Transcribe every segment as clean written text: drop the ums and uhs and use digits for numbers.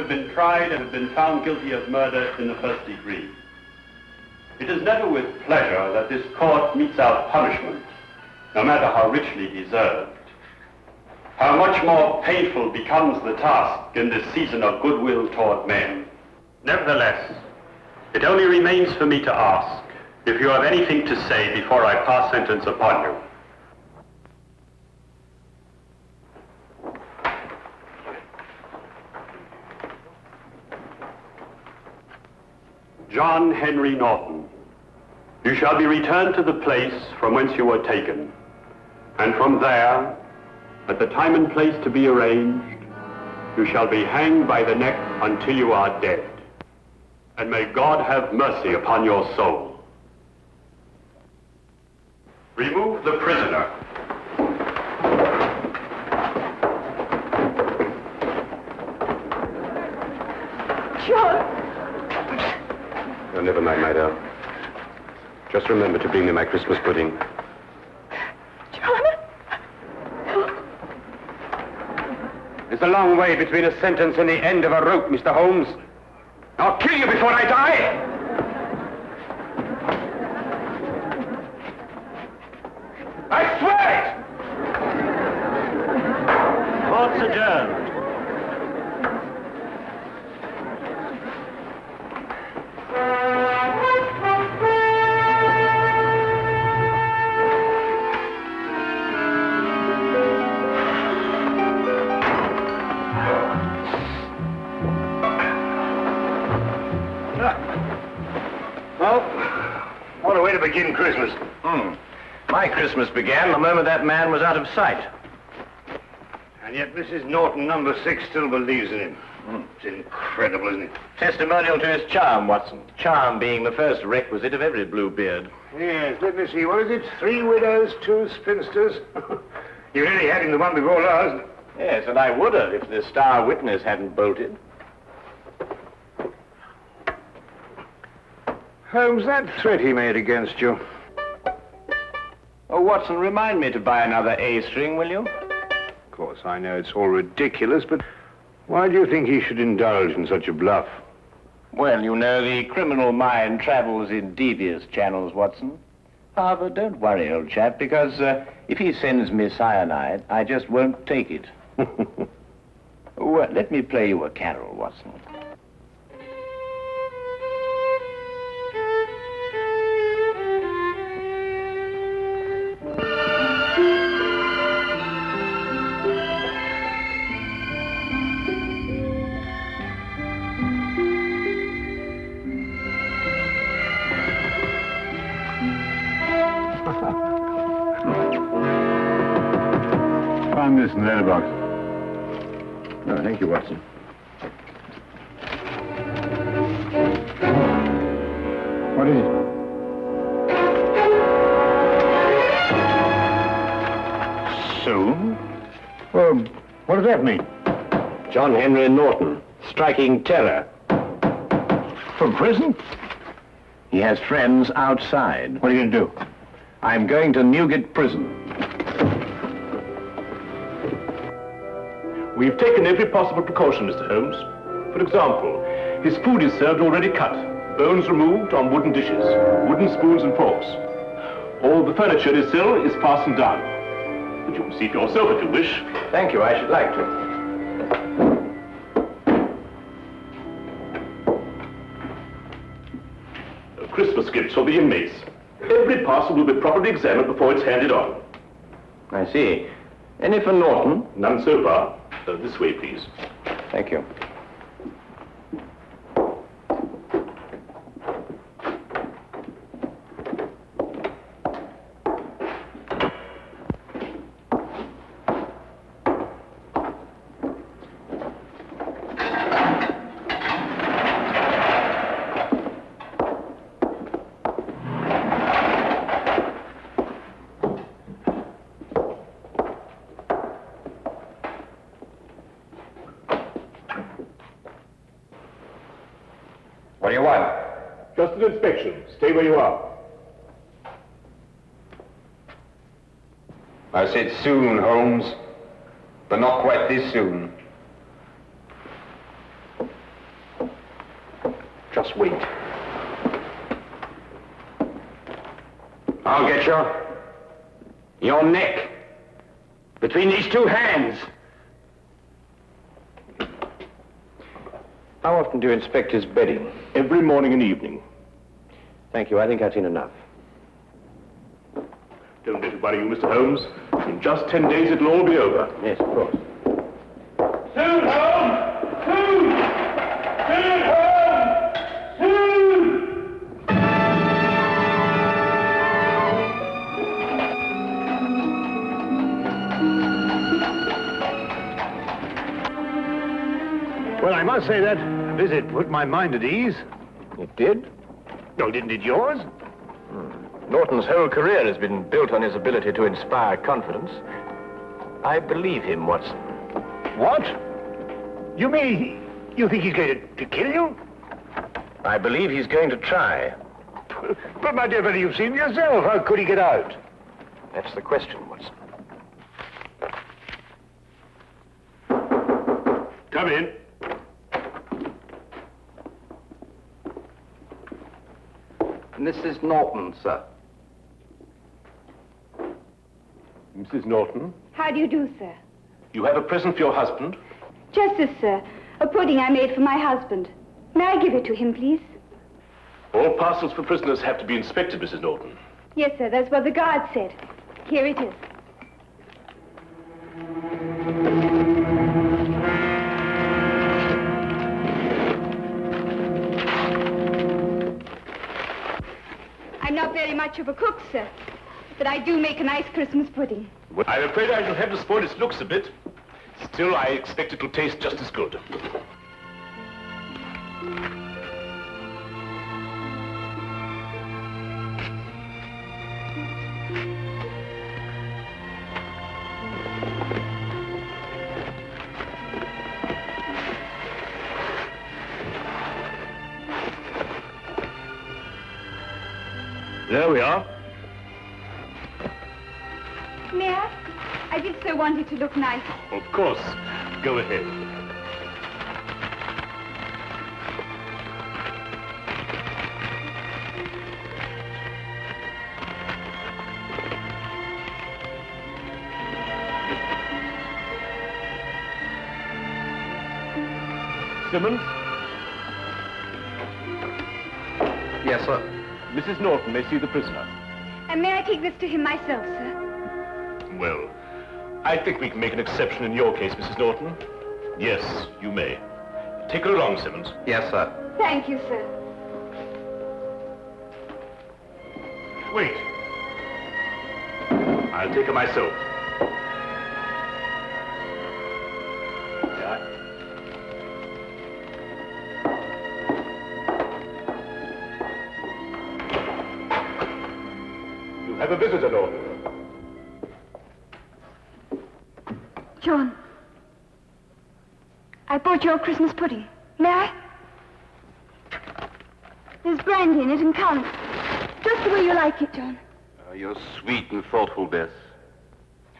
have been tried and have been found guilty of murder in the first degree. It is never with pleasure that this court metes out punishment, no matter how richly deserved. How much more painful becomes the task in this season of goodwill toward men. Nevertheless, it only remains for me to ask if you have anything to say before I pass sentence upon you. John Henry Norton, you shall be returned to the place from whence you were taken, and from there, at the time and place to be arranged, you shall be hanged by the neck until you are dead. And may God have mercy upon your soul. Remove the prisoner. John! Oh, never mind, my darling. Just remember to bring me my Christmas pudding. John? There's a long way between a sentence and the end of a rope, Mr. Holmes. I'll kill you before I die! I swear it! Court's adjourned. What a way to begin Christmas. My Christmas began the moment that man was out of sight. And yet Mrs. Norton, number 6, still believes in him. It's incredible, isn't it? Testimonial to his charm, Watson. Charm being the first requisite of every Bluebeard. Yes, let me see. What is it? 3 widows, 2 spinsters. You really had him the one before last. Yes, and I would have if the star witness hadn't bolted. Holmes, that threat he made against you. Oh, Watson, remind me to buy another A string, will you? Of course, I know it's all ridiculous, but why do you think he should indulge in such a bluff? Well, you know, the criminal mind travels in devious channels, Watson. However, don't worry, old chap, because if he sends me cyanide, I just won't take it. Let me play you a carol, Watson. Find this in the letterbox. Oh, thank you, Watson. What is it? Soon? Well, what does that mean? John Henry Norton, striking terror. From prison? He has friends outside. What are you going to do? I'm going to Newgate Prison. We've taken every possible precaution, Mr. Holmes. For example, his food is served already cut, bones removed on wooden dishes, wooden spoons and forks. All the furniture in his cell is fastened down. But you can see for yourself if you wish. Thank you, I should like to. Christmas gifts for the inmates. Every parcel will be properly examined before it's handed on. I see. Any for Norton? None so far. This way, please. Thank you. What do you want? Just an inspection. Stay where you are. I said soon, Holmes, but not quite this soon. Just wait. I'll get you. Your neck. Between these two hands. How often do you inspect his bedding? Every morning and evening. Thank you. I think I've seen enough. Don't let it worry you, Mr. Holmes. In just 10 days, it'll all be over. Yes, of course. Soon, Holmes! Soon! Soon, Holmes! Soon! Well, I must say that visit put my mind at ease. It did? No, didn't it yours? Norton's whole career has been built on his ability to inspire confidence. I believe him, Watson. What? You mean you think he's going to kill you? I believe he's going to try. But, my dear fellow, you've seen him yourself. How could he get out? That's the question, Watson. Come in. Mrs. Norton, sir. Mrs. Norton, How do you do, sir? you have a present for your husband? Just this, sir. A pudding I made for my husband. May I give it to him, please? All parcels for prisoners have to be inspected, Mrs. Norton. Yes, sir. That's what the guard said. Here it is. I'm not very much of a cook, sir, but I do make a nice Christmas pudding. Well, I'm afraid I shall have to spoil its looks a bit. Still, I expect it will taste just as good. There we are. May I? I did so want it to look nice. Of course. Go ahead. Simmons? Yes, sir. Mrs. Norton may see the prisoner. And may I take this to him myself, sir? Well, I think we can make an exception in your case, Mrs. Norton. Yes, you may. Take her along, Simmons. Yes, sir. Thank you, sir. Wait. I'll take her myself. Yeah. You have a visitor, Norton. John, I bought your Christmas pudding. May I? There's brandy in it and currants. Just the way you like it, John. You're sweet and thoughtful, Bess.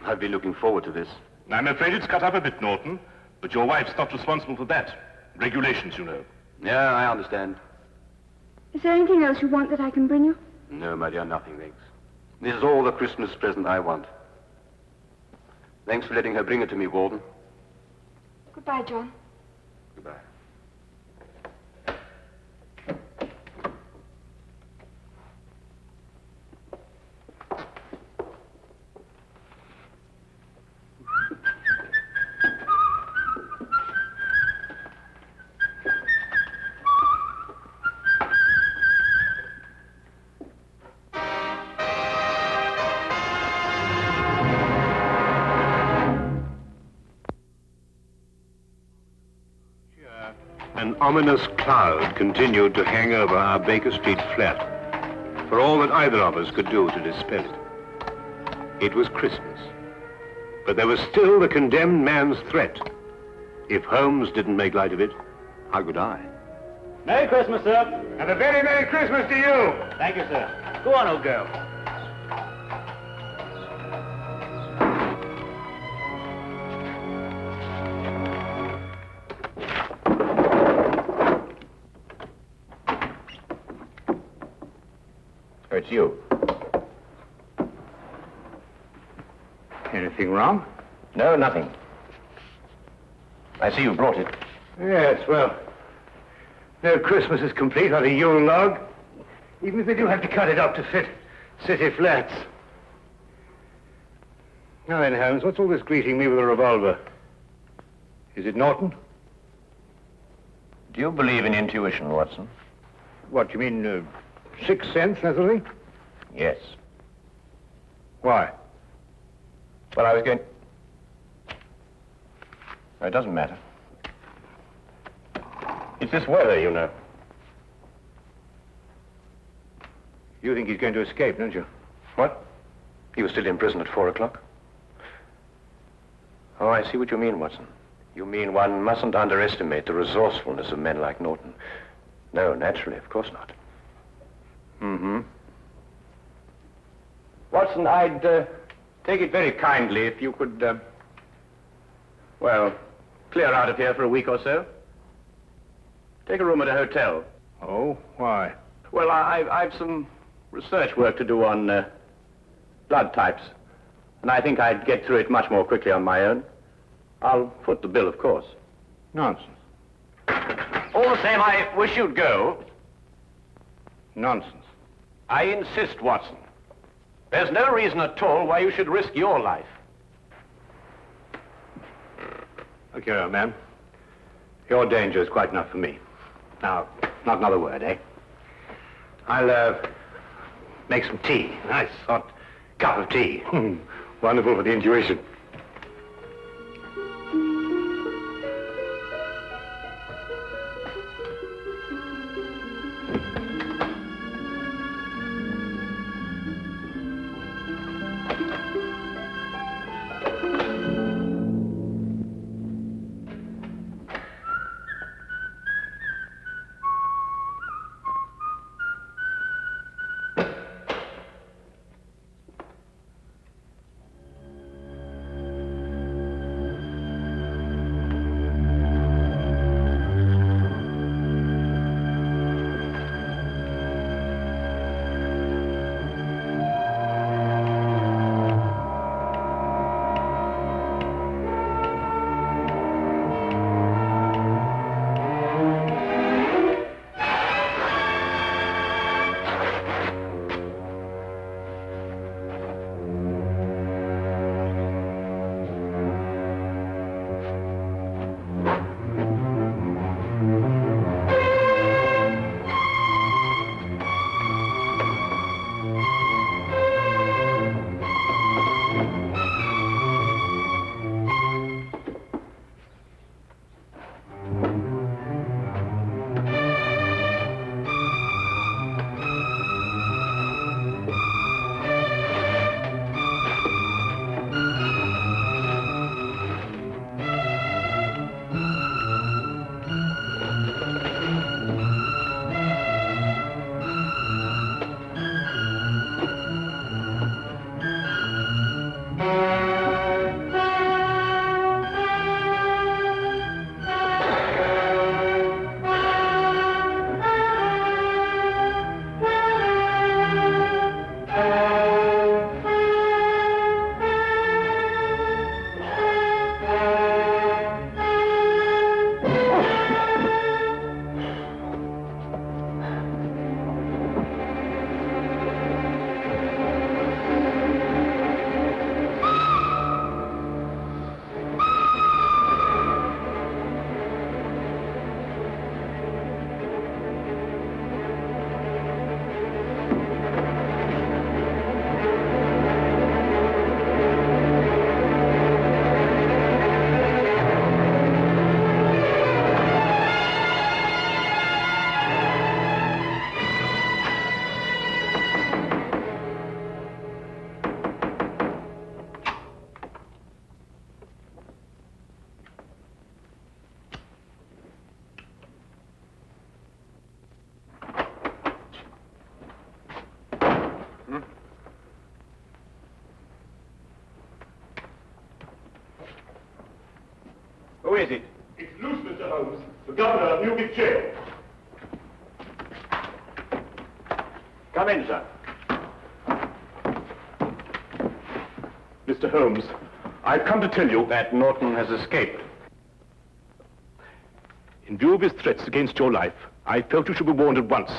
I've been looking forward to this. I'm afraid it's cut up a bit, Norton, but your wife's not responsible for that. Regulations, you know. Yeah, I understand. Is there anything else you want that I can bring you? No, my dear, nothing, thanks. This is all the Christmas present I want. Thanks for letting her bring it to me, Warden. Goodbye, John. Goodbye. An ominous cloud continued to hang over our Baker Street flat, for all that either of us could do to dispel it. It was Christmas, but there was still the condemned man's threat. If Holmes didn't make light of it, how could I? Merry Christmas, sir. And a very Merry Christmas to you! Thank you, sir. Go on, old girl. It's you. Anything wrong? No, nothing. I see you brought it. Yes, well, no Christmas is complete without a Yule log, even if they do have to cut it up to fit city flats. Now then, Holmes, what's all this greeting me with a revolver? Is it Norton? Do you believe in intuition, Watson? What, you mean sixth sense, that sort of thing? Yes. Why? Well, I was going... It doesn't matter. It's this weather, you know. You think he's going to escape, don't you? What? He was still in prison at 4 o'clock? Oh, I see what you mean, Watson. You mean one mustn't underestimate the resourcefulness of men like Norton. No, naturally, of course not. Mm-hmm. Watson, I'd take it very kindly if you could, well, clear out of here for a week or so. Take a room at a hotel. Oh, why? Well, I've some research work to do on blood types, and I think I'd get through it much more quickly on my own. I'll foot the bill, of course. Nonsense. All the same, I wish you'd go. Nonsense. I insist, Watson. There's no reason at all why you should risk your life. Look here, old man. Your danger is quite enough for me. Now, not another word, eh? I'll, make some tea. Nice hot cup of tea. Wonderful for the intuition. Who is it? It's loose, Mr. Holmes. The governor of Newgate Jail. Come in, sir. Mr. Holmes, I've come to tell you That Norton has escaped. in view of his threats against your life, I felt you should be warned at once.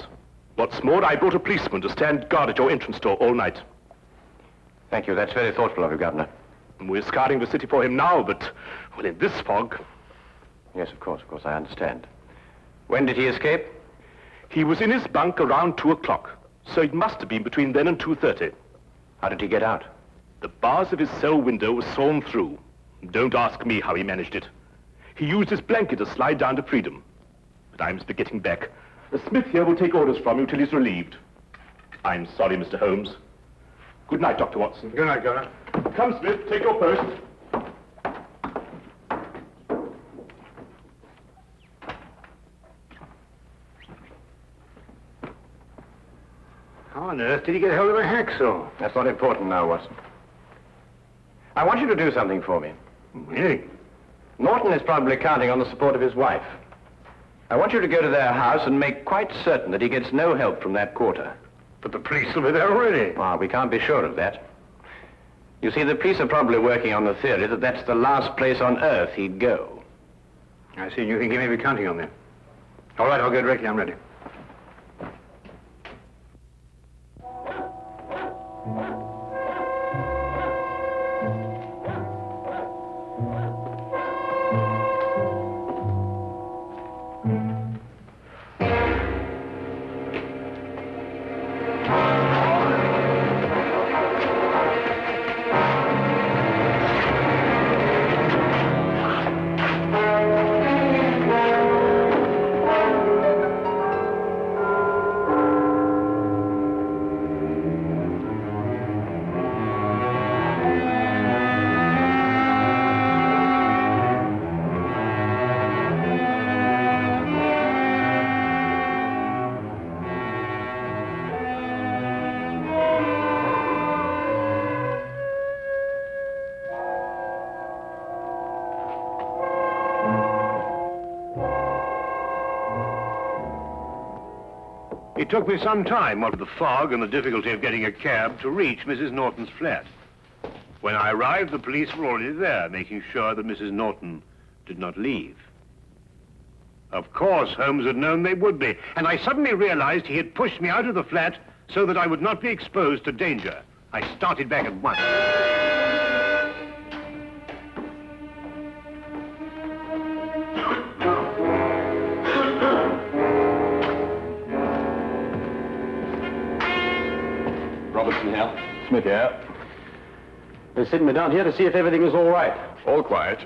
What's more, I brought a policeman to stand guard at your entrance door all night. Thank you. That's very thoughtful of you, Governor. We're scouring the city for him now, but, well, in this fog... Yes, of course, I understand. When did he escape? He was in his bunk around 2 o'clock, so it must have been between then and 2:30. How did he get out? The bars of his cell window were sawn through. Don't ask me how he managed it. He used his blanket to slide down to freedom. But I must be getting back. The Smith here will take orders from you till he's relieved. I'm sorry, Mr. Holmes. Good night, Dr. Watson. Good night, Governor. Come, Smith, take your post. How on earth did he get hold of a hacksaw? That's not important now, Watson. I want you to do something for me. Really? Norton is probably counting on the support of his wife. I want you to go to their house and make quite certain that he gets no help from that quarter. But the police will be there already. Ah, we can't be sure of that. You see, the police are probably working on the theory that that's the last place on earth he'd go. I see, and you think he may be counting on them. All right, I'll go directly. I'm ready. It took me some time, what with the fog and the difficulty of getting a cab, to reach Mrs. Norton's flat. When I arrived, the police were already there, making sure that Mrs. Norton did not leave. Of course, Holmes had known they would be, and I suddenly realized he had pushed me out of the flat so that I would not be exposed to danger. I started back at once. Robertson here. Smith here. They sent me down here to see if everything is all right. All quiet.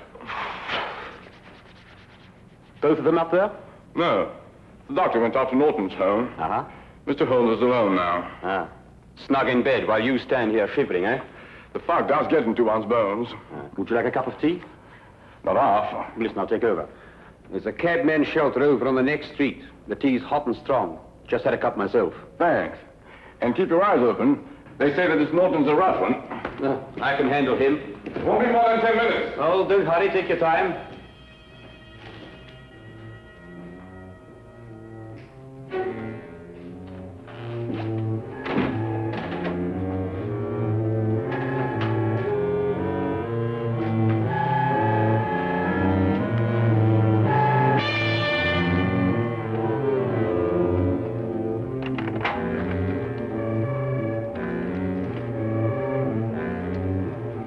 Both of them up there? No. The doctor went off to Norton's home. Uh-huh. Mr. Holmes is alone now. Ah. Snug in bed while you stand here shivering, eh? The fog does get into one's bones. Would you like a cup of tea? Not half. Listen, I'll take over. There's a cabman's shelter over on the next street. The tea's hot and strong. Just had a cup myself. Thanks. And keep your eyes open. They say that this Norton's a rough one. I can handle him. It won't be more than 10 minutes. Oh, don't hurry. Take your time.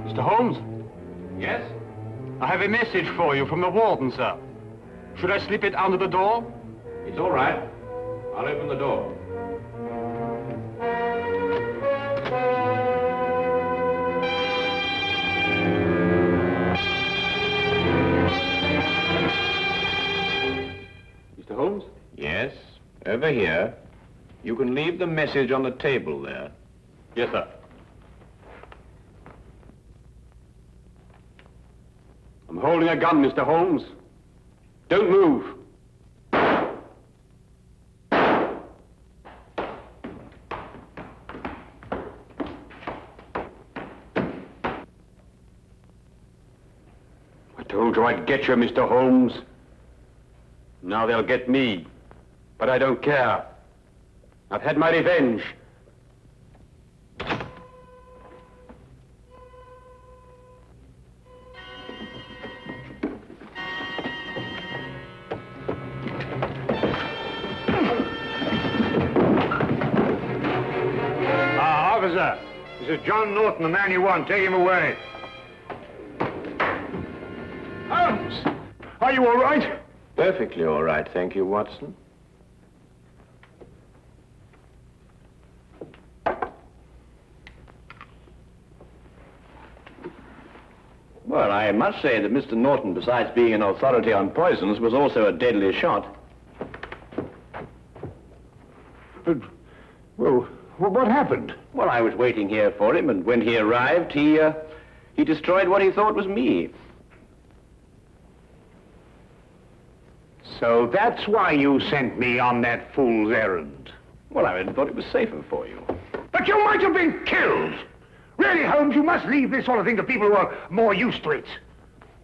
Mr. Holmes? Yes? I have a message for you from the warden, sir. Should I slip it under the door? It's all right. I'll open the door. Mr. Holmes? Yes, over here. You can leave the message on the table there. Yes, sir. I'm holding a gun, Mr. Holmes. Don't move. I told you I'd get you, Mr. Holmes. Now they'll get me. But I don't care. I've had my revenge. This is John Norton, the man you want. Take him away. Holmes! Are you all right? Perfectly all right, thank you, Watson. Well, I must say that Mr. Norton, besides being an authority on poisons, was also a deadly shot. But, well, what happened? Well, I was waiting here for him, and when he arrived, he destroyed what he thought was me. So that's why you sent me on that fool's errand. Well, I thought it was safer for you. But you might have been killed! Really, Holmes, you must leave this sort of thing to people who are more used to it.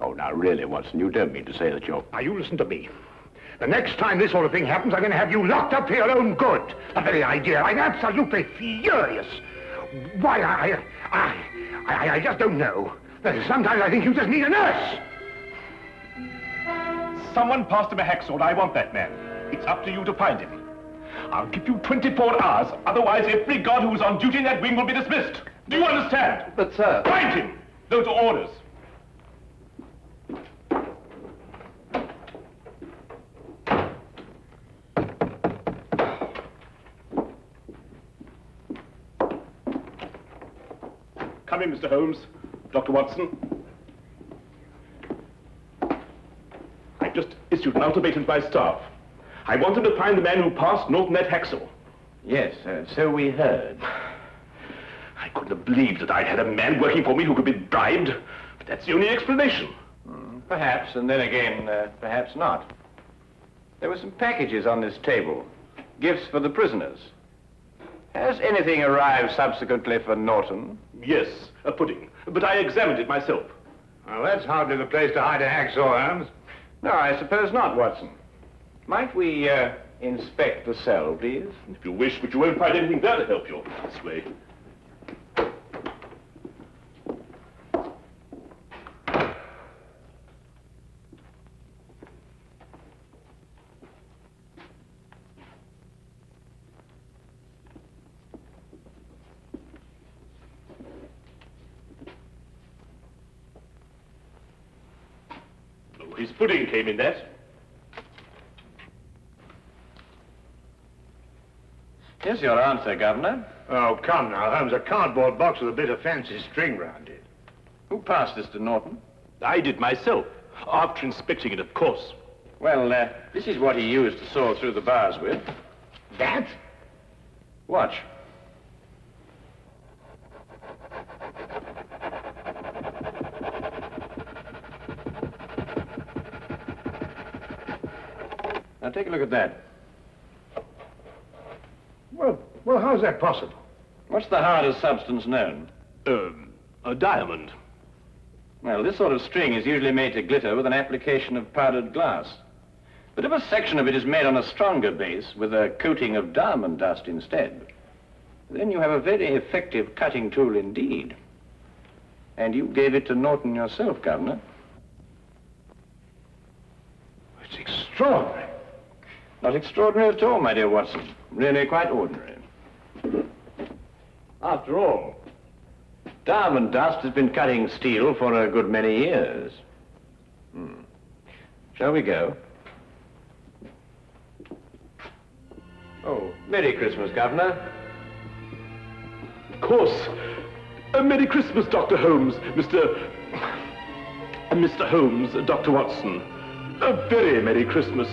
Oh, now, really, Watson, you don't mean to say that you're... Now, you listen to me. The next time this sort of thing happens, I'm going to have you locked up for your own good. The very idea. I'm absolutely furious. Why, I just don't know. Sometimes I think you just need a nurse. Someone passed him a hacksaw. I want that man. It's up to you to find him. I'll give you 24 hours. Otherwise, every guard who's on duty in that wing will be dismissed. Do you understand? But, sir... Find him! Those are orders. Come in, Mr. Holmes. Dr. Watson. I've just issued an ultimatum to my staff. I want them to find the man who passed Norton that hacksaw. Yes, so we heard. I couldn't have believed that I'd had a man working for me who could be bribed. But that's the only explanation. Perhaps, and then again, perhaps not. There were some packages on this table. Gifts for the prisoners. Has anything arrived subsequently for Norton? Yes, a pudding. But I examined it myself. Well, that's hardly the place to hide a hacksaw, Holmes. No, I suppose not, Watson. Might we, inspect the cell, please? If you wish, but you won't find anything there to help you. This way. Oh, his pudding came in that. Here's your answer, Governor. Oh, come now, Holmes. A cardboard box with a bit of fancy string round it. Who passed this to Norton? I did myself, after inspecting it, of course. Well, this is what he used to saw through the bars with. That? Watch. Now, take a look at that. Well, how's that possible? What's the hardest substance known? A diamond. Well, this sort of string is usually made to glitter with an application of powdered glass. But if a section of it is made on a stronger base with a coating of diamond dust instead, then you have a very effective cutting tool indeed. And you gave it to Norton yourself, Governor. It's extraordinary. Not extraordinary at all, my dear Watson. Really quite ordinary. After all, diamond dust has been cutting steel for a good many years. Shall we go? Oh, Merry Christmas, Governor. Of course. Merry Christmas, Dr. Holmes, Mr. Holmes, Dr. Watson. A very Merry Christmas.